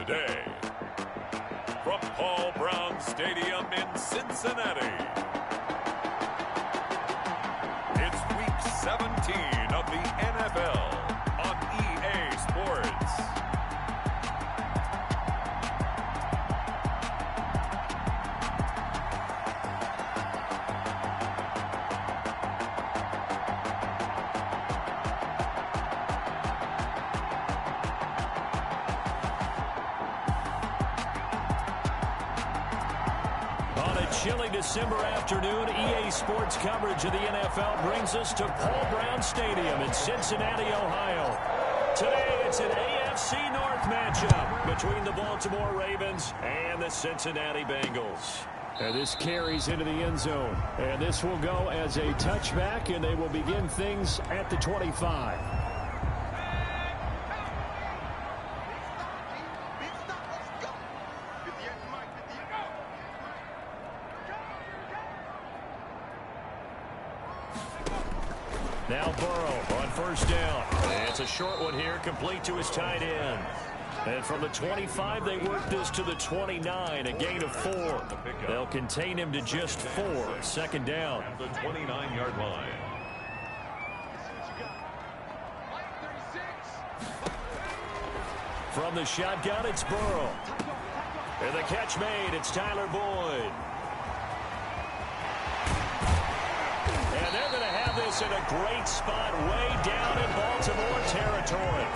today. From Paul Brown Stadium in Cincinnati, it's Week 17 of the NFL on EA Sports. Chilly December afternoon, EA Sports coverage of the NFL brings us to Paul Brown Stadium in Cincinnati, Ohio. Today, it's an AFC North matchup between the Baltimore Ravens and the Cincinnati Bengals. And this carries into the end zone. And this will go as a touchback, and they will begin things at the 25. Now Burrow on first down. It's a short one here, complete to his tight end. And from the 25, they work this to the 29, a gain of 4. They'll contain him to just 4. Second down. At the 29-yard line. From the shotgun, it's Burrow. And the catch made, it's Tyler Boyd. And they're going to have this in a great spot way down in Baltimore territory.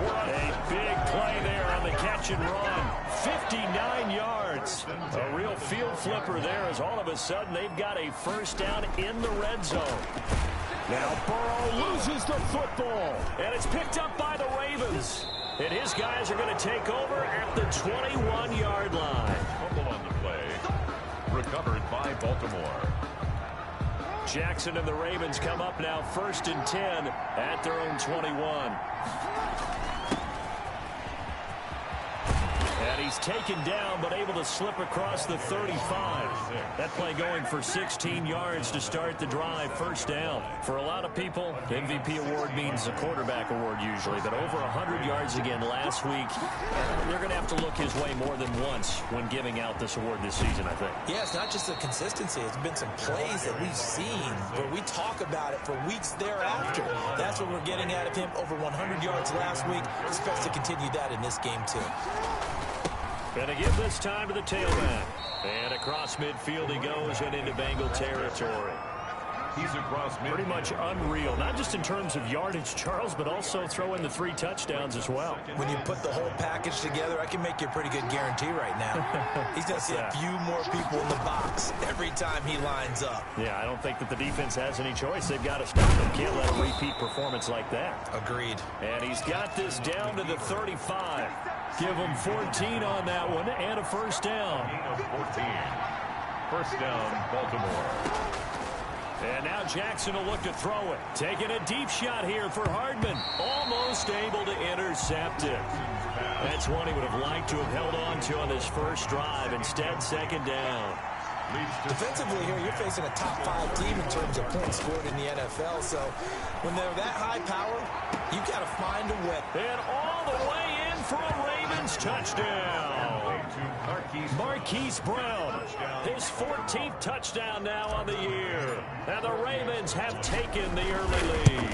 A big play there on the catch and run. 59 yards. A real field flipper there as all of a sudden they've got a first down in the red zone. Now Burrow loses the football. And it's picked up by the Ravens. And his guys are going to take over at the 21-yard line. Fumble on the play. Recovered by Baltimore. Jackson and the Ravens come up now 1st and 10 at their own 21. And he's taken down but able to slip across the 35. That play going for 16 yards to start the drive. First down. For a lot of people, MVP award means a quarterback award usually, but over 100 yards again last week. They're going to have to look his way more than once when giving out this award this season, I think. Yeah, it's not just the consistency. It's been some plays that we've seen where we talk about it for weeks thereafter. That's what we're getting out of him. Over 100 yards last week. Expects to continue that in this game, too. Going to give this time to the tailback. And across midfield he goes and into Bengal territory. He's across midfield. Pretty much unreal, not just in terms of yardage, Charles, but also throw in the 3 touchdowns as well. When you put the whole package together, I can make you a pretty good guarantee right now. He's going to see a few more people in the box every time he lines up. Yeah, I don't think that the defense has any choice. They've got to stop him. Can't let a repeat performance like that. Agreed. And he's got this down to the 35. Give him 14 on that one and a first down. Gain of 14. First down, Baltimore. And now Jackson will look to throw it. Taking a deep shot here for Hardman. Almost able to intercept it. That's one he would have liked to have held on to on this first drive. Instead, second down. Defensively here, you're facing a top 5 team in terms of points scored in the NFL. So when they're that high power, you've got to find a way. And all the way in for a Ravens touchdown. Marquise Brown, his 14th touchdown now on the year. And the Ravens have taken the early lead.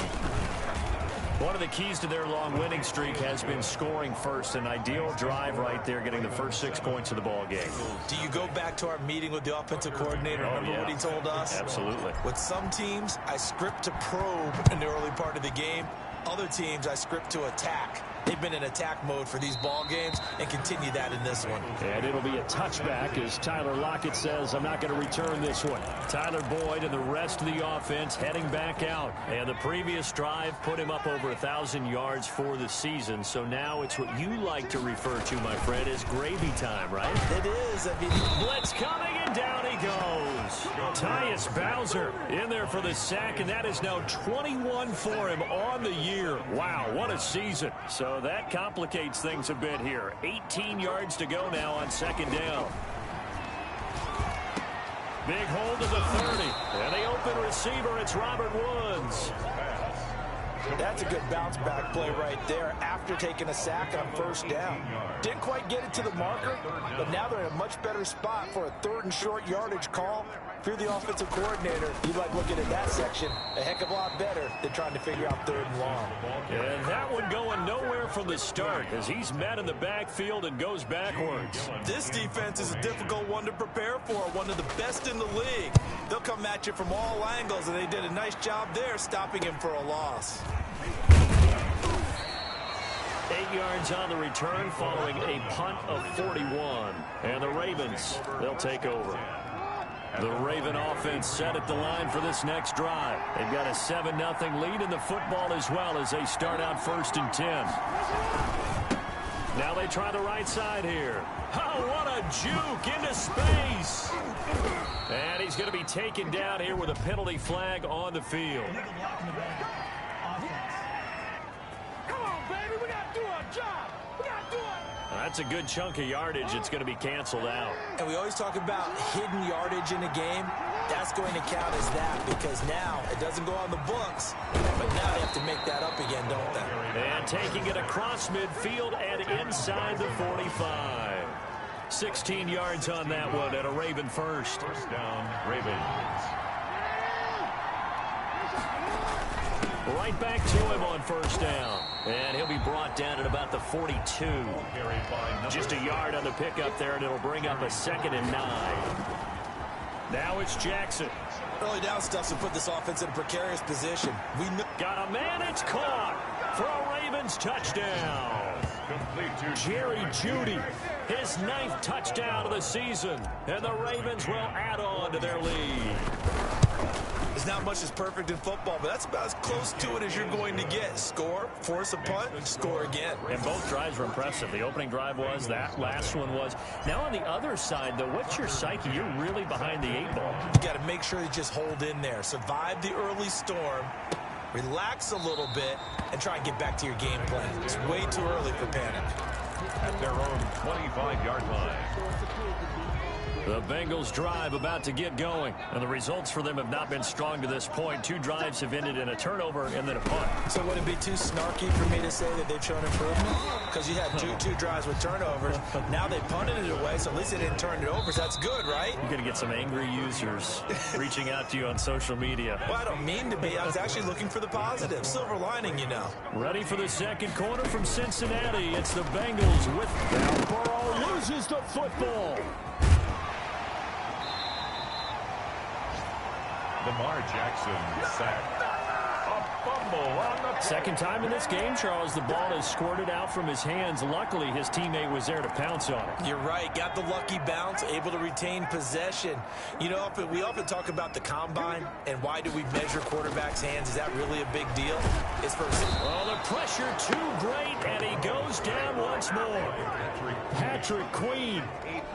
One of the keys to their long winning streak has been scoring first. An ideal drive right there, getting the first 6 points of the ball game. Do you go back to our meeting with the offensive coordinator? Remember what he told us? Absolutely. With some teams, I script to probe in the early part of the game. Other teams, I script to attack. They've been in attack mode for these ball games and continue that in this one. And it'll be a touchback as Tyler Lockett says, I'm not going to return this one. Tyler Boyd and the rest of the offense heading back out. And the previous drive put him up over 1,000 yards for the season. So now it's what you like to refer to, my friend, as gravy time, right? It is. I mean, blitz coming and down he goes. Tyus Bowser in there for the sack, and that is now 21 for him on the year. Wow, what a season. So that complicates things a bit here. 18 yards to go now on second down. Big hold to the 30. And the open receiver, it's Robert Woods. That's a good bounce-back play right there after taking a sack on first down. Didn't quite get it to the marker, but now they're in a much better spot for a 3rd and short yardage call. If you're the offensive coordinator, you like looking at that section a heck of a lot better than trying to figure out 3rd and long. And that one going nowhere from the start as he's met in the backfield and goes backwards. This defense is a difficult one to prepare for, one of the best in the league. They'll come at you from all angles, and they did a nice job there stopping him for a loss. 8 yards on the return following a punt of 41. And the Ravens, they'll take over. The Raven offense set at the line for this next drive. They've got a 7-0 lead in the football as well as they start out 1st and 10. Now they try the right side here. Oh, what a juke into space. And he's going to be taken down here with a penalty flag on the field. Come on, baby, we got to do our job. We got to do it. That's a good chunk of yardage. It's going to be canceled out. And we always talk about hidden yardage in a game. That's going to count as that because now it doesn't go on the books, but now they have to make that up again, don't they? And taking it across midfield and inside the 45. 16 yards on that one and a Raven first. First down, Ravens. Right back to him on first down. And he'll be brought down at about the 42. Just a yard on the pickup there, and it'll bring up a 2nd and 9. Now it's Jackson. Early down stuff to put this offense in a precarious position. Got a man, it's caught for a Ravens touchdown. Jerry Jeudy, his 9th touchdown of the season, and the Ravens will add on to their lead. There's not much that's perfect in football, but that's about as close to it as you're going to get. Score, force a punt, score again. And both drives were impressive. The opening drive was, that last one was. Now on the other side, though, what's your psyche? You're really behind the 8 ball. You got to make sure you just hold in there. Survive the early storm, relax a little bit, and try and get back to your game plan. It's way too early for panic. At their own 25-yard line. The Bengals drive about to get going, and the results for them have not been strong to this point. 2 drives have ended in a turnover and then a punt. So would it be too snarky for me to say that they've shown improvement? Because you had two drives with turnovers. Now they punted it away, so at least they didn't turn it over. So that's good, right? You're going to get some angry users reaching out to you on social media. Well, I don't mean to be. I was actually looking for the positive. Silver lining, you know. Ready for the second quarter from Cincinnati. It's the Bengals with Burrow loses the football. Lamar Jackson sacked. A fumble on the play. Second time in this game, Charles, the ball is squirted out from his hands. Luckily, his teammate was there to pounce on it. You're right. Got the lucky bounce, able to retain possession. You know, we often talk about the combine and why do we measure quarterbacks' hands. Is that really a big deal? It's for... Well, the pressure too great, and he goes down once more. Patrick Queen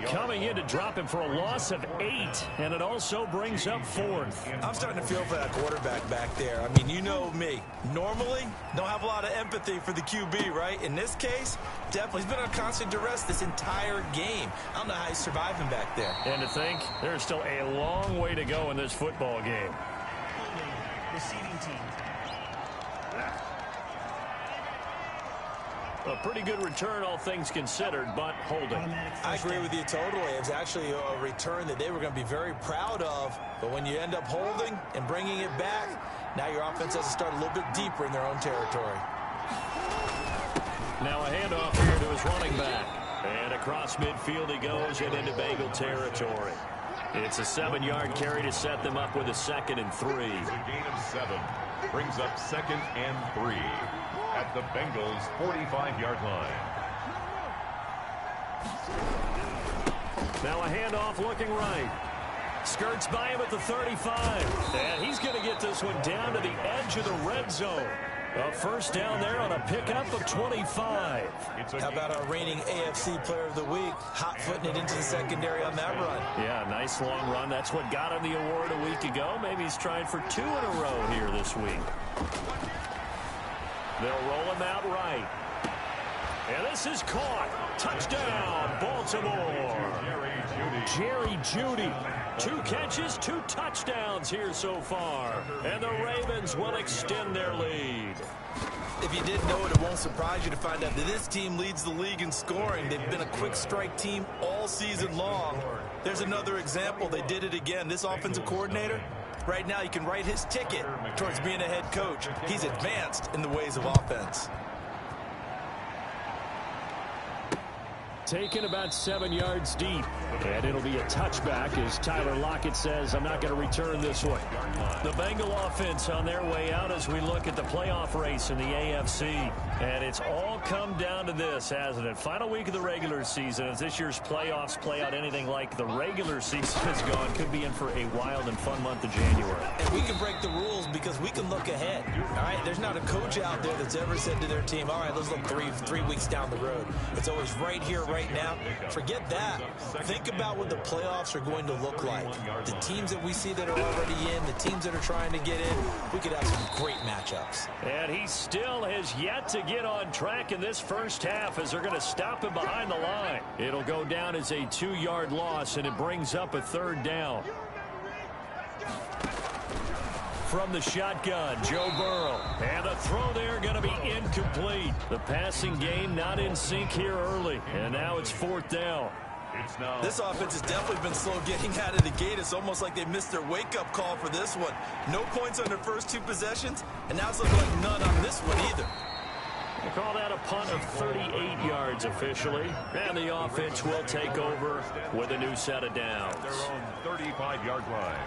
coming in to drop him for a loss of 8, and it also brings up 4th. I'm starting to feel for that quarterback back there. I mean, you know me. Normally, don't have a lot of empathy for the QB, right? In this case, definitely. He's been on constant duress this entire game. I don't know how he's surviving back there. And to think, there's still a long way to go in this football game. Receiving team. A pretty good return, all things considered, but holding. I agree with you totally. It was actually a return that they were going to be very proud of. But when you end up holding and bringing it back, now your offense has to start a little bit deeper in their own territory. Now a handoff here to his running back. And across midfield he goes and into Bengal territory. It's a 7-yard carry to set them up with a 2nd and 3. It's a gain of 7. Brings up 2nd and 3. At the Bengals' 45-yard line. Now a handoff looking right. Skirts by him at the 35. And he's going to get this one down to the edge of the red zone. A first down there on a pickup of 25. How about our reigning AFC Player of the Week, hot-footing it into the secondary on that run? Yeah, nice long run. That's what got him the award a week ago. Maybe he's trying for 2 in a row here this week. They'll roll him out right. And this is caught. Touchdown, Baltimore. Jerry Jeudy. 2 catches, 2 touchdowns here so far. And the Ravens will extend their lead. If you didn't know it, it won't surprise you to find out that this team leads the league in scoring. They've been a quick strike team all season long. There's another example. They did it again. This offensive coordinator, right now, you can write his ticket towards being a head coach. He's advanced in the ways of offense. Taken about 7 yards deep. And it'll be a touchback as Tyler Lockett says, I'm not going to return this one. The Bengal offense on their way out as we look at the playoff race in the AFC. And it's all come down to this, hasn't it? Final week of the regular season. As this year's playoffs play out anything like the regular season has gone, could be in for a wild and fun month of January. And we can break the rules because we can look ahead. All right, there's not a coach out there that's ever said to their team, all right, let's look three weeks down the road. It's always right here, right now. Forget that. Think about what the playoffs are going to look like. The teams that we see that are already in, the teams that are trying to get in, we could have some great matchups. And he still has yet to get on track in this first half as they're going to stop him behind the line. It'll go down as a 2-yard loss, and it brings up a 3rd down. From the shotgun, Joe Burrow. And the throw there going to be incomplete. The passing game not in sync here early. And now it's 4th down. This offense has definitely been slow getting out of the gate. It's almost like they missed their wake-up call for this one. No points on their first 2 possessions, and now it's looking like none on this one either. We'll call that a punt of 38 yards officially. And the offense will take over with a new set of downs. Their own 35-yard line.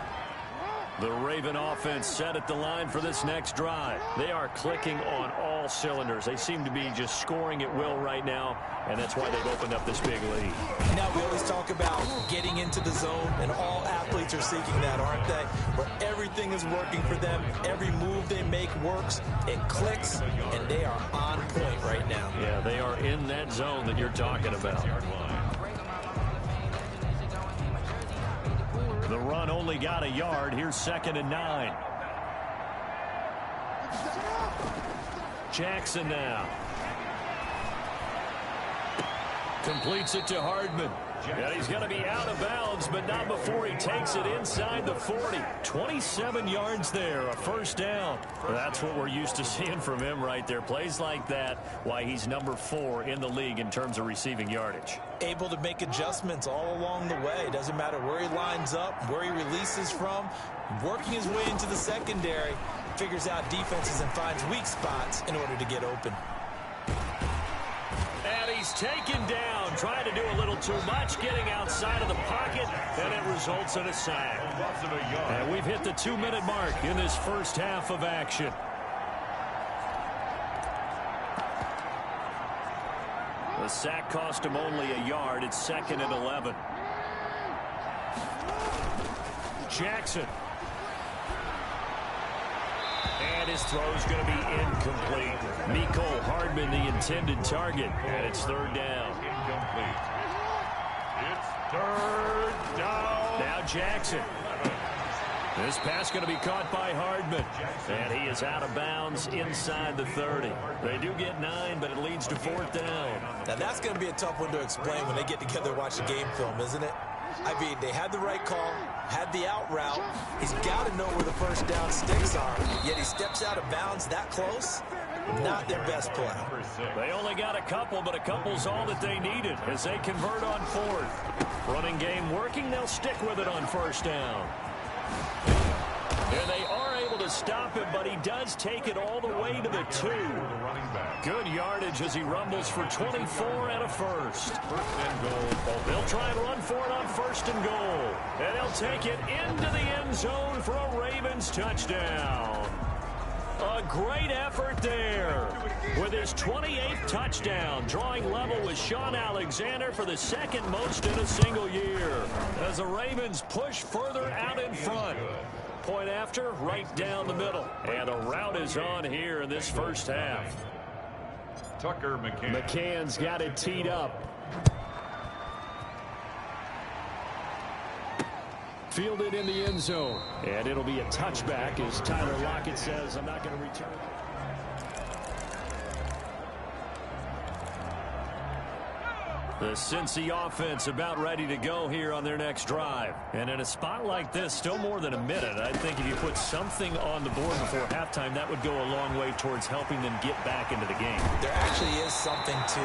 The Raven offense set at the line for this next drive. They are clicking on all cylinders. They seem to be just scoring at will right now, and that's why they've opened up this big lead. Now, we always talk about getting into the zone, and all athletes are seeking that, aren't they? Where everything is working for them. Every move they make works. It clicks, and they are on point right now. Yeah, they are in that zone that you're talking about. The run only got a yard. Here's 2nd and 9. Jackson now. Completes it to Hardman. And he's going to be out of bounds, but not before he takes it inside the 40. 27 yards there, a 1st down. That's what we're used to seeing from him right there. Plays like that, why he's number 4 in the league in terms of receiving yardage. Able to make adjustments all along the way. Doesn't matter where he lines up, where he releases from. Working his way into the secondary, figures out defenses and finds weak spots in order to get open. And he's taken down, trying to do a little too much, getting outside of the pocket, and it results in a sack. And we've hit the 2-minute mark in this first half of action. The sack cost him only a yard. It's 2nd and 11. Jackson. And his throw's going to be incomplete. Mecole Hardman, the intended target. And it's 3rd down. Incomplete. It's 3rd down. Now Jackson. This pass going to be caught by Hardman. And he is out of bounds inside the 30. They do get 9, but it leads to 4th down. Now that's going to be a tough one to explain when they get together and watch the game film, isn't it? I mean, they had the right call, had the out route. He's got to know where the 1st down sticks are, yet he steps out of bounds that close. Not their best play. They only got a couple, but a couple's all that they needed as they convert on 4th. Running game working, they'll stick with it on 1st down. And they are able to stop him, but he does take it all the way to the 2. Good yardage as he rumbles for 24 and a 1st. 1st and goal. They'll try and run for it on 1st and goal. And they'll take it into the end zone for a Ravens touchdown. A great effort there with his 28th touchdown, drawing level with Sean Alexander for the 2nd most in a single year. As the Ravens push further out in front. Point after, right down the middle. And a rout is on here in this first half. Tucker McCann. McCann's got it teed up. Fielded in the end zone. And it'll be a touchback as Tyler Lockett says, I'm not going to return. The Cincy offense about ready to go here on their next drive. And in a spot like this, still more than a minute, I think if you put something on the board before halftime, that would go a long way towards helping them get back into the game. There actually is something to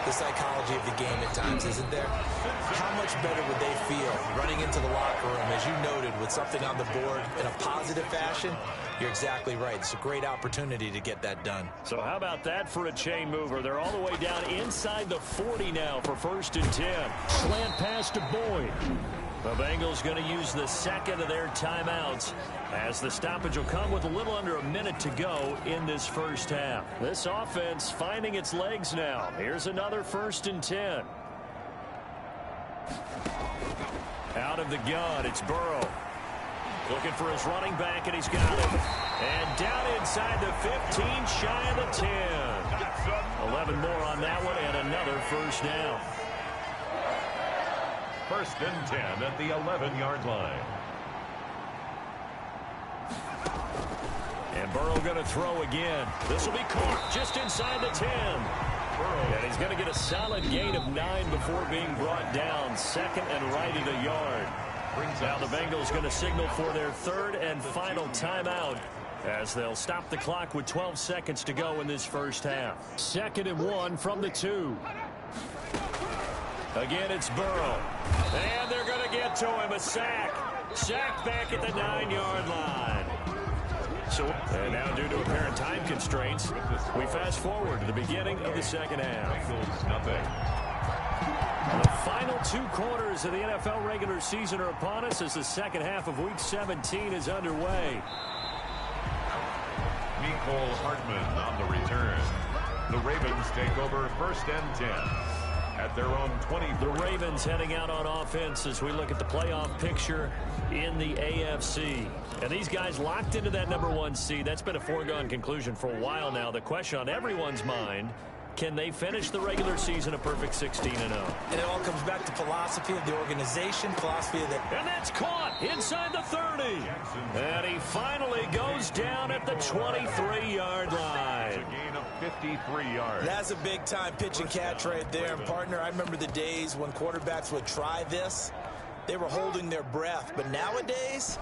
the psychology of the game at times, isn't there? How much better would they feel running into the locker room, as you noted, with something on the board in a positive fashion? You're exactly right. It's a great opportunity to get that done. So how about that for a chain mover? They're all the way down inside the 40 now for 1st and 10. Slant pass to Boyd. The Bengals going to use the second of their timeouts as the stoppage will come with a little under a minute to go in this first half. This offense finding its legs now. Here's another 1st and 10. Out of the gun, it's Burrow. Looking for his running back, and he's got it. And down inside the 15, shy of the 10. 11 more on that one, and another first down. 1st and 10 at the 11-yard line. And Burrow going to throw again. This will be caught just inside the 10. And he's going to get a solid gain of 9 before being brought down. 2nd and right at a yard. Now the Bengals going to signal for their 3rd and final timeout as they'll stop the clock with 12 seconds to go in this first half. 2nd and 1 from the 2. Again, it's Burrow. And they're going to get to him. A sack. Sack back at the 9-yard line. And now, due to apparent time constraints, we fast forward to the beginning of the second half. Bengals nothing. The final 2 quarters of the NFL regular season are upon us as the second half of Week 17 is underway. Nicole Hartman on the return. The Ravens take over 1st and 10 at their own 20. The Ravens heading out on offense as we look at the playoff picture in the AFC. And these guys locked into that #1 seed. That's been a foregone conclusion for a while now. The question on everyone's mind, can they finish the regular season a perfect 16-0? And it all comes back to philosophy of the organization, philosophy of the... And that's caught inside the 30. And he finally goes down at the 23-yard line. A gain of 53 yards. That's a big-time pitch and catch right there. And, partner, I remember the days when quarterbacks would try this. They were holding their breath. But nowadays,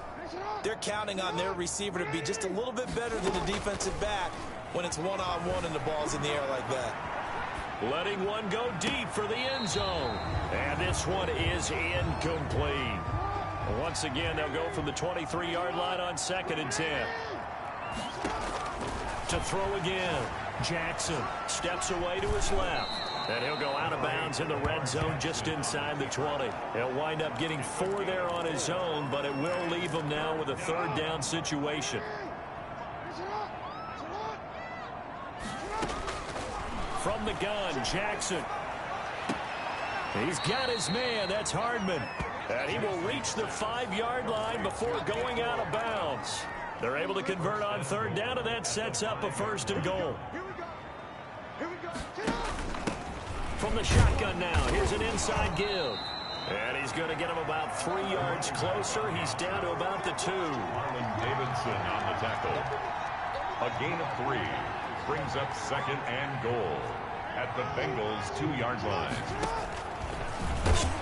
they're counting on their receiver to be just a little bit better than the defensive back when it's one-on-one and the ball's in the air like that. Letting one go deep for the end zone. And this one is incomplete. Once again, they'll go from the 23-yard line on 2nd and 10. To throw again. Jackson steps away to his left. And he'll go out of bounds in the red zone just inside the 20. He'll wind up getting 4 there on his own, but it will leave him now with a 3rd down situation. From the gun, Jackson. He's got his man. That's Hardman. And he will reach the 5-yard line before going out of bounds. They're able to convert on 3rd down, and that sets up a 1st and goal. From the shotgun now, here's an inside give. And he's going to get him about 3 yards closer. He's down to about the 2. Marlon Davidson on the tackle. A gain of 3. Brings up 2nd and goal at the Bengals 2-yard line.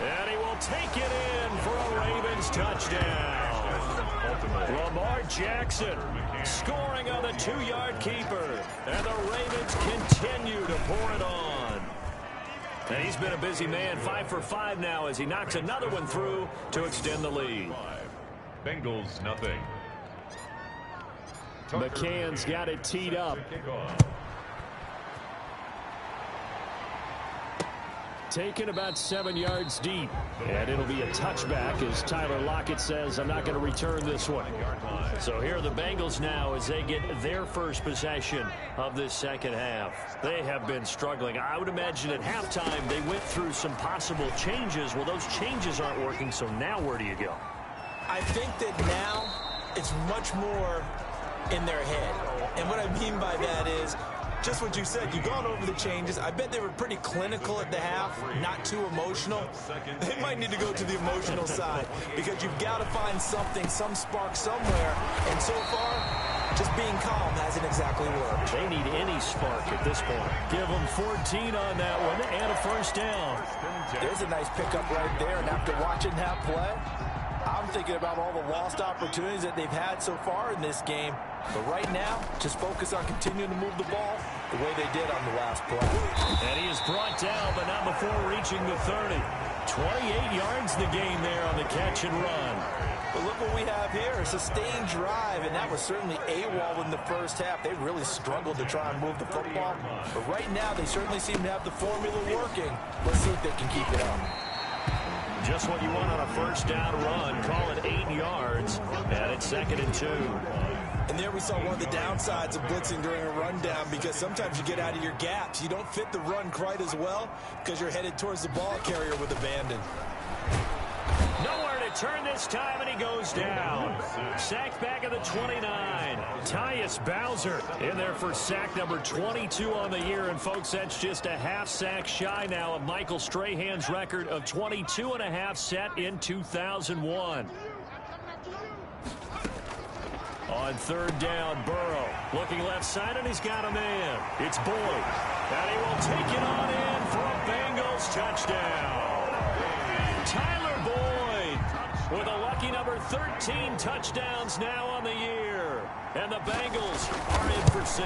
And he will take it in for a Ravens touchdown. Lamar Jackson scoring on the 2-yard keeper. And the Ravens continue to pour it on. And he's been a busy man, 5 for 5 now as he knocks another one through to extend the lead. Bengals nothing. McCann's got it teed up. Taken about 7 yards deep. And it'll be a touchback as Tyler Lockett says, I'm not going to return this one. So here are the Bengals now as they get their first possession of this second half. They have been struggling. I would imagine at halftime they went through some possible changes. Well, those changes aren't working, so now where do you go? I think that now it's much more in their head. And what I mean by that is Just what you said. You've gone over the changes. I bet they were pretty clinical at the half, not too emotional. They might need to go to the emotional side because you've got to find something, some spark somewhere. And so far, just being calm hasn't exactly worked. They need any spark at this point. Give them 14 on that one and a first down. There's a nice pickup right there. And after watching that play, I'm thinking about all the lost opportunities that they've had so far in this game. But right now, just focus on continuing to move the ball the way they did on the last play. And he is brought down, but not before reaching the 30. 28 yards the game there on the catch and run. But look what we have here, a sustained drive, and that was certainly AWOL in the first half. They really struggled to try and move the football. But right now, they certainly seem to have the formula working. Let's see if they can keep it up. Just what you want on a first down run. Call it 8 yards, and it's 2nd and 2. And there we saw one of the downsides of blitzing during a rundown because sometimes you get out of your gaps. You don't fit the run quite as well because you're headed towards the ball carrier with abandon. Nowhere to turn this time, and he goes down. Sacked back at the 29. Tyus Bowser in there for sack number 22 on the year. And, folks, that's just a half sack shy now of Michael Strahan's record of 22.5 set in 2001. On 3rd down, Burrow looking left side, and he's got a man. It's Boyd, and he will take it on in for a Bengals touchdown. Tyler Boyd with a lucky number 13 touchdowns now on the year. And the Bengals are in for 6.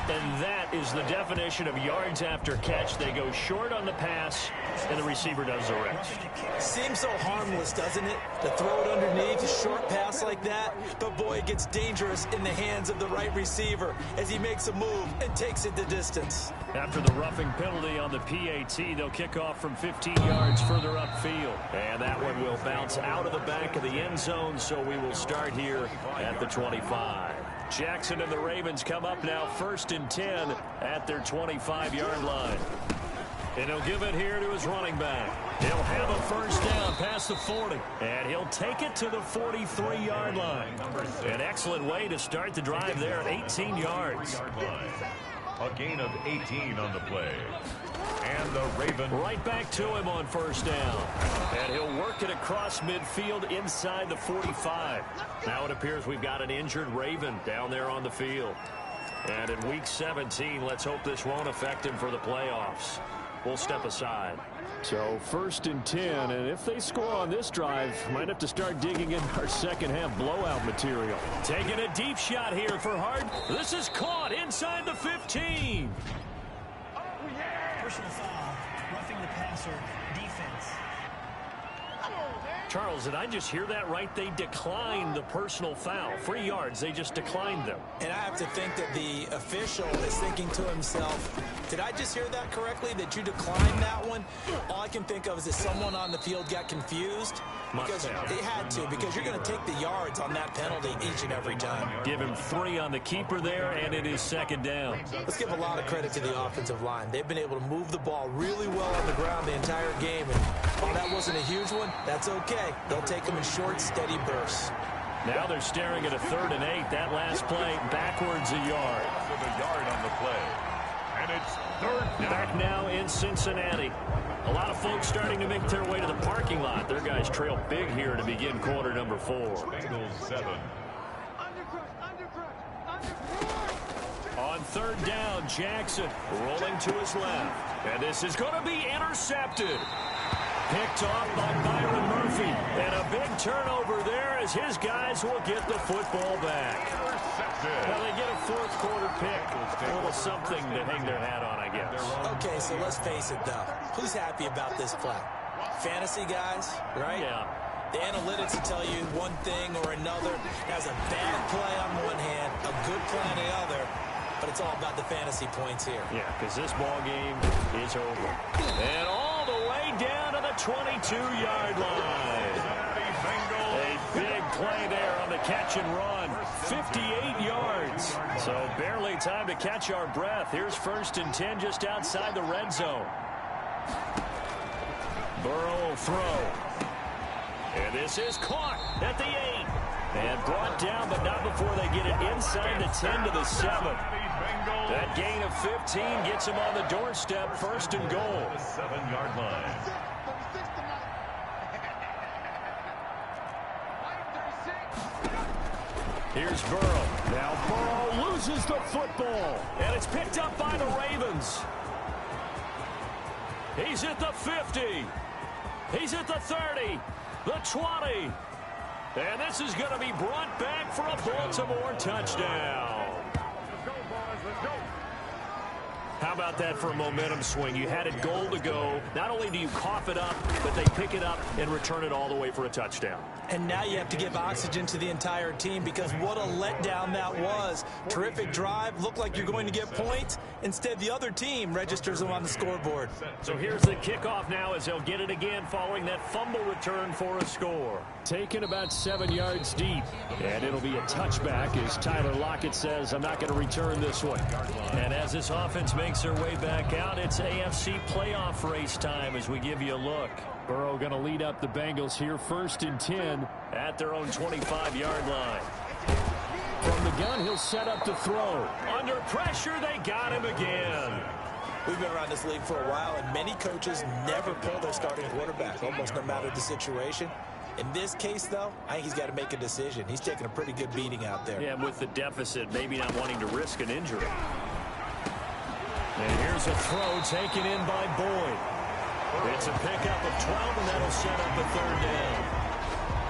And that is the definition of yards after catch. They go short on the pass, and the receiver does the rest. Seems so harmless, doesn't it? To throw it underneath, a short pass like that. But, boy, it gets dangerous in the hands of the right receiver as he makes a move and takes it the distance. After the roughing penalty on the PAT, they'll kick off from 15 yards further upfield. And that one will bounce out of the back of the end zone, so we will start here at the 25. Jackson and the Ravens come up now 1st and 10 at their 25-yard line. And he'll give it here to his running back. He'll have a first down past the 40. And he'll take it to the 43-yard line. An excellent way to start the drive there at 18 yards. A gain of 18 on the play. And the Ravens right back to him on first down. And he'll work it across midfield inside the 45. Now it appears we've got an injured Raven down there on the field. And in week 17, let's hope this won't affect him for the playoffs. We'll step aside. So 1st and 10, and if they score on this drive, might have to start digging in our second half blowout material. Taking a deep shot here for Hart. This is caught inside the 15. Personal foul, roughing the passer, defense. Charles, did I just hear that right? They declined the personal foul. 3 yards, they just declined them. And I have to think that the official is thinking to himself, did I just hear that correctly, that you declined that one? All I can think of is that someone on the field got confused. Because they had to, because you're going to take the yards on that penalty each and every time. Give him 3 on the keeper there, and it is 2nd down. Let's give a lot of credit to the offensive line. They've been able to move the ball really well on the ground the entire game. And while that wasn't a huge one, that's okay. They'll take them in short, steady bursts. Now they're staring at a 3rd and 8. That last play, backwards a yard. with a yard on the play. And it's 3rd down. Back now in Cincinnati. A lot of folks starting to make their way to the parking lot. Their guys trail big here to begin quarter number 4. Bengals 7. On 3rd down, Jackson rolling to his left. And this is going to be intercepted. Picked off by Byron Murphy. And a big turnover there as his guys will get the football back. Well, they get a 4th quarter pick. A little something to hang their hat on, I guess. Okay, so let's face it, though. Who's happy about this play? Fantasy guys, right? Yeah. The analytics will tell you one thing or another. Has a bad play on one hand, a good play on the other. But it's all about the fantasy points here. Yeah, because this ball game is over. And all the way down to the 22-yard line. A big play there on the catch and run. 58 yards. So barely time to catch our breath. Here's 1st and 10 just outside the red zone. Burrow will throw. And this is caught at the 8. And brought down, but not before they get it inside the 10 to the 7. That gain of 15 gets him on the doorstep, 1st and goal. The 7-yard line. Here's Burrow. Now Burrow loses the football, and it's picked up by the Ravens. He's at the 50. He's at the 30, the 20. And this is going to be brought back for a Baltimore touchdown. Let's go, boys. Let's go. How about that for a momentum swing? You had a goal to go. Not only do you cough it up, but they pick it up and return it all the way for a touchdown. And now you have to give oxygen to the entire team because what a letdown that was. Terrific drive. Looked like you're going to get points. Instead, the other team registers them on the scoreboard. So here's the kickoff now as they'll get it again following that fumble return for a score. Taken about 7 yards deep. And it'll be a touchback as Tyler Lockett says, I'm not going to return this one. And as this offense makes their way back out, it's AFC playoff race time as we give you a look. Burrow going to lead up the Bengals here, 1st and 10 at their own 25-yard line. From the gun, he'll set up to throw. Under pressure, they got him again. We've been around this league for a while, and many coaches never pull their starting quarterback, almost no matter the situation. In this case, though, I think he's got to make a decision. He's taking a pretty good beating out there. Yeah, and with the deficit, maybe not wanting to risk an injury. And here's a throw taken in by Boyd. It's a pickup of 12, and that'll set up a 3rd down.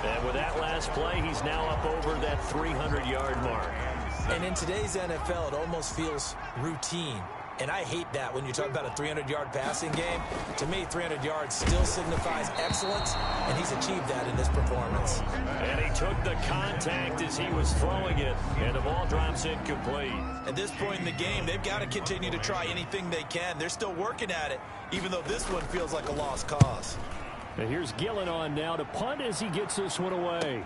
And with that last play, he's now up over that 300-yard mark. And in today's NFL, it almost feels routine. And I hate that when you talk about a 300-yard passing game. To me, 300 yards still signifies excellence, and he's achieved that in this performance. And he took the contact as he was throwing it, and the ball drops incomplete. At this point in the game, they've got to continue to try anything they can. They're still working at it, even though this one feels like a lost cause. And here's Gillen on now to punt as he gets this one away.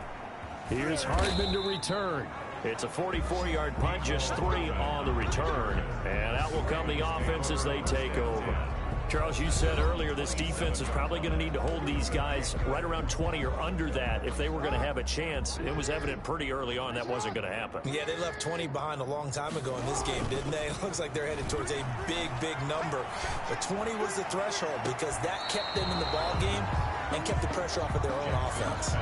Here's Hardman to return. It's a 44-yard punt, just 3 on the return. And out will come the offense as they take over. Charles, you said earlier this defense is probably going to need to hold these guys right around 20 or under that if they were going to have a chance. It was evident pretty early on that wasn't going to happen. Yeah, they left 20 behind a long time ago in this game, didn't they? It looks like they're headed towards a big, big number. But 20 was the threshold because that kept them in the ball game and kept the pressure off of their own offense.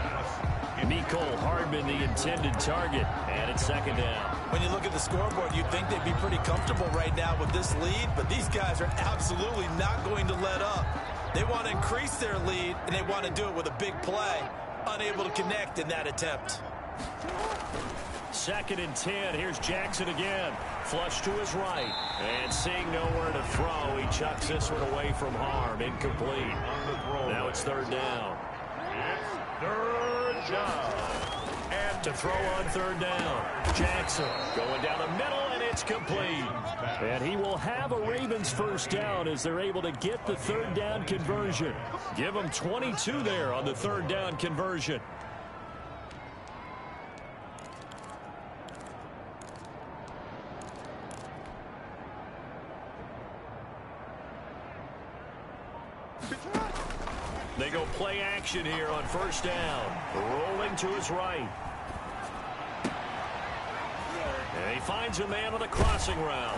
Nicole Hardman, the intended target, and it's 2nd down. When you look at the scoreboard, you'd think they'd be pretty comfortable right now with this lead, but these guys are absolutely not going to let up. They want to increase their lead, and they want to do it with a big play. Unable to connect in that attempt. 2nd and 10. Here's Jackson again. Flush to his right. And seeing nowhere to throw, he chucks this one away from harm. Incomplete. Now it's 3rd down. It's 3rd down. And to throw on 3rd down. Jackson going down the middle, and it's complete. And he will have a Ravens 1st down as they're able to get the 3rd down conversion. Give them 22 there on the 3rd down conversion. They go play action here on 1st down. Rolling to his right. And he finds a man on the crossing route.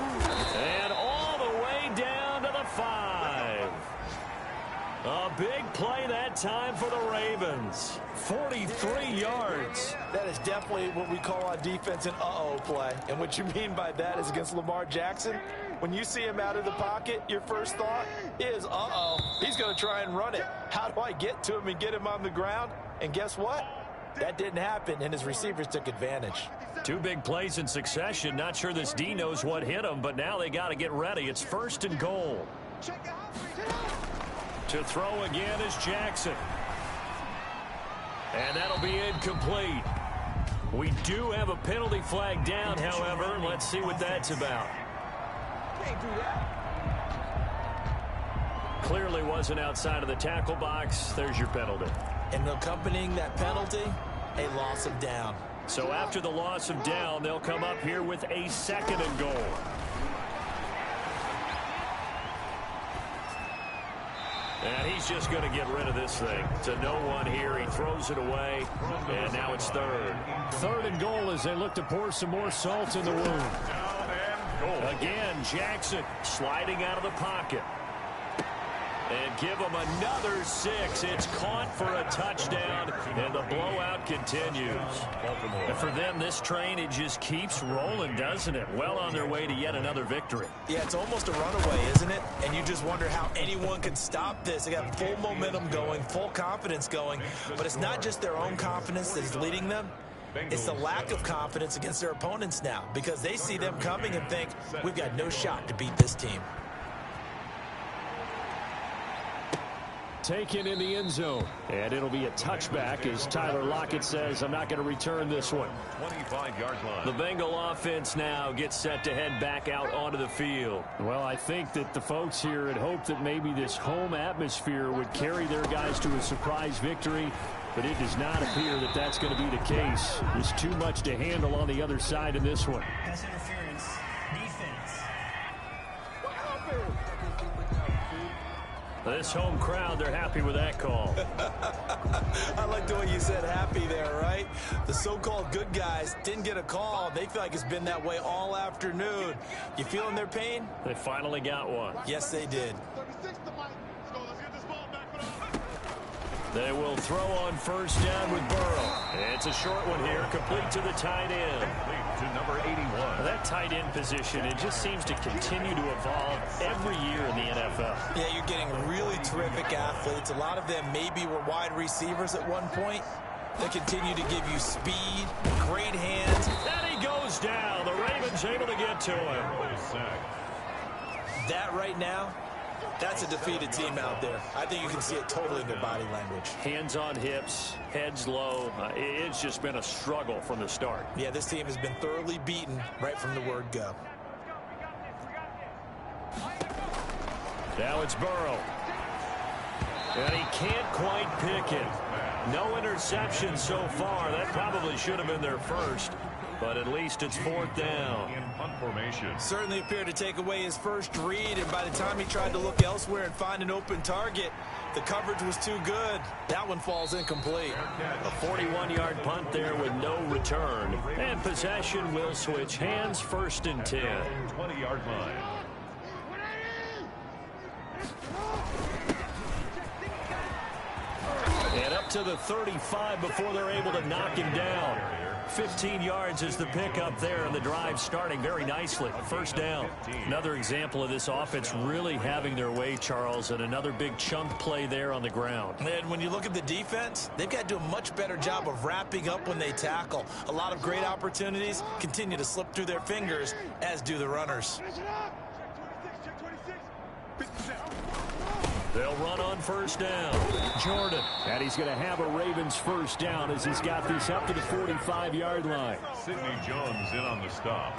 And all the way down to the 5. A big play that time for the Ravens. 43 yards. That is definitely what we call on defense an uh-oh play. And what you mean by that is against Lamar Jackson, when you see him out of the pocket, your first thought is, uh-oh, he's going to try and run it. How do I get to him and get him on the ground? And guess what? That didn't happen, and his receivers took advantage. 2 big plays in succession. Not sure this D knows what hit him, but now they got to get ready. It's 1st and goal. To throw again is Jackson. And that'll be incomplete. We do have a penalty flag down, however. Let's see what that's about. Can't do that. Clearly wasn't outside of the tackle box. There's your penalty. And accompanying that penalty, a loss of down. So after the loss of down, they'll come up here with a 2nd and goal. And he's just going to get rid of this thing. To no one here. He throws it away. And now it's 3rd. 3rd and goal as they look to pour some more salt in the wound. Down and Again, Jackson sliding out of the pocket. And give them another 6. It's caught for a touchdown, and the blowout continues. And for them, this train, it just keeps rolling, doesn't it? Well on their way to yet another victory. Yeah, it's almost a runaway, isn't it? And you just wonder how anyone can stop this. They got full momentum going, full confidence going. But it's not just their own confidence that is leading them. It's the lack of confidence against their opponents now, because they see them coming and think, we've got no shot to beat this team. Taken in the end zone, and it'll be a touchback as Tyler Lockett says, I'm not going to return this one. 25-yard line. The Bengal offense now gets set to head back out onto the field. Well, I think that the folks here had hoped that maybe this home atmosphere would carry their guys to a surprise victory, but it does not appear that that's going to be the case. There's too much to handle on the other side in this one. Pass interference. Defense. This home crowd, they're happy with that call. I like the way you said happy there, right? The so-called good guys didn't get a call. They feel like it's been that way all afternoon. You feeling their pain? They finally got one. Yes, they did. They will throw on first down with Burrow. It's a short one here, complete to the tight end. To number 81. That tight end position, it just seems to continue to evolve every year in the NFL. Yeah, you're getting really terrific athletes. A lot of them maybe were wide receivers at one point. They continue to give you speed, great hands. And he goes down. The Ravens able to get to him. That right now, that's a defeated team out there. I think you can see it totally in their body language. Hands on hips, heads low. It's just been a struggle from the start. Yeah, this team has been thoroughly beaten right from the word go. Now it's Burrow. And he can't quite pick it. No interception so far. That probably should have been their first. But at least it's fourth down. In punt formation. Certainly appeared to take away his first read, and by the time he tried to look elsewhere and find an open target, the coverage was too good. That one falls incomplete. A 41-yard punt there with no return. And possession will switch hands, first and 10. 20-yard line. And up to the 35 before they're able to knock him down. 15 yards is the pickup there, and the drive starting very nicely. First down. Another example of this offense really having their way, Charles, and another big chunk play there on the ground. And when you look at the defense, they've got to do a much better job of wrapping up when they tackle. A lot of great opportunities continue to slip through their fingers, as do the runners. They'll run on first down. Jordan. And he's going to have a Ravens first down as he's got this up to the 45-yard line. Sidney Jones in on the stop.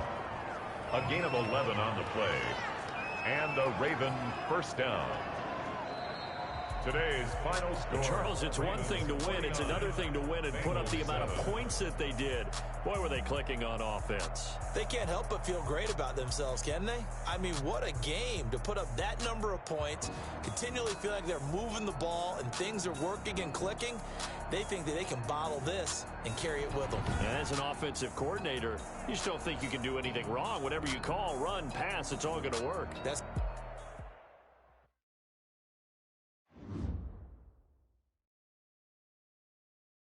A gain of 11 on the play. And a Raven first down. Today's final score. Charles, it's one thing to win. It's another thing to win and put up the amount of points that they did. Boy, were they clicking on offense. They can't help but feel great about themselves, can they? I mean, what a game to put up that number of points, continually feel like they're moving the ball and things are working and clicking. They think that they can bottle this and carry it with them. And as an offensive coordinator, you just don't think you can do anything wrong. Whatever you call, run, pass, it's all going to work. That's